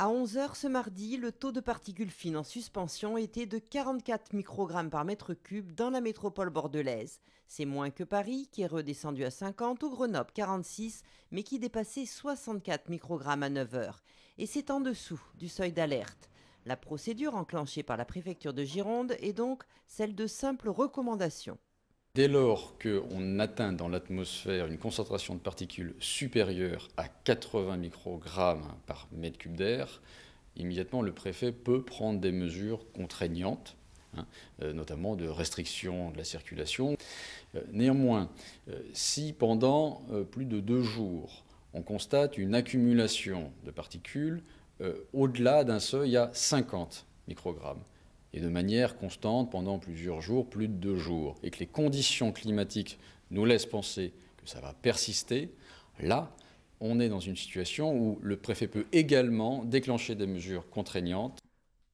À 11 h ce mardi, le taux de particules fines en suspension était de 44 microgrammes par mètre cube dans la métropole bordelaise. C'est moins que Paris, qui est redescendu à 50, ou Grenoble 46, mais qui dépassait 64 microgrammes à 9 h. Et c'est en dessous du seuil d'alerte. La procédure enclenchée par la préfecture de Gironde est donc celle de simples recommandations. Dès lors qu'on atteint dans l'atmosphère une concentration de particules supérieure à 80 microgrammes par mètre cube d'air, immédiatement le préfet peut prendre des mesures contraignantes, notamment de restriction de la circulation. Néanmoins, si pendant plus de 2 jours, on constate une accumulation de particules au-delà d'un seuil à 50 microgrammes, et de manière constante pendant plusieurs jours, plus de 2 jours, et que les conditions climatiques nous laissent penser que ça va persister, là, on est dans une situation où le préfet peut également déclencher des mesures contraignantes.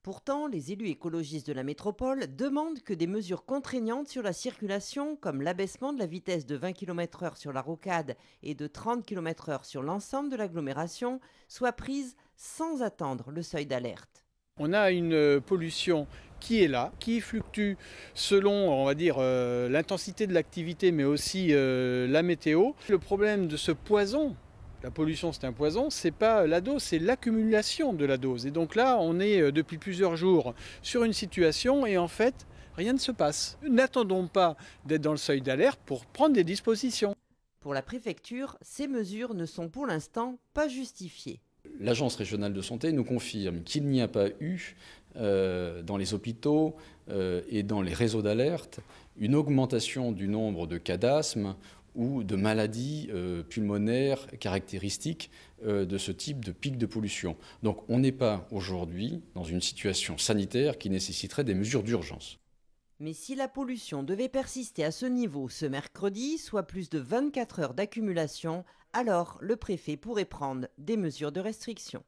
Pourtant, les élus écologistes de la métropole demandent que des mesures contraignantes sur la circulation, comme l'abaissement de la vitesse de 20 km/h sur la rocade et de 30 km/h sur l'ensemble de l'agglomération, soient prises sans attendre le seuil d'alerte. On a une pollution qui est là, qui fluctue selon, on va dire, l'intensité de l'activité, mais aussi la météo. Le problème de ce poison, la pollution c'est un poison, c'est pas la dose, c'est l'accumulation de la dose. Et donc là, on est depuis plusieurs jours sur une situation et en fait, rien ne se passe. N'attendons pas d'être dans le seuil d'alerte pour prendre des dispositions. Pour la préfecture, ces mesures ne sont pour l'instant pas justifiées. L'Agence régionale de santé nous confirme qu'il n'y a pas eu, dans les hôpitaux et dans les réseaux d'alerte, une augmentation du nombre de cas d'asthme ou de maladies pulmonaires caractéristiques de ce type de pic de pollution. Donc on n'est pas aujourd'hui dans une situation sanitaire qui nécessiterait des mesures d'urgence. Mais si la pollution devait persister à ce niveau ce mercredi, soit plus de 24 heures d'accumulation, alors le préfet pourrait prendre des mesures de restriction.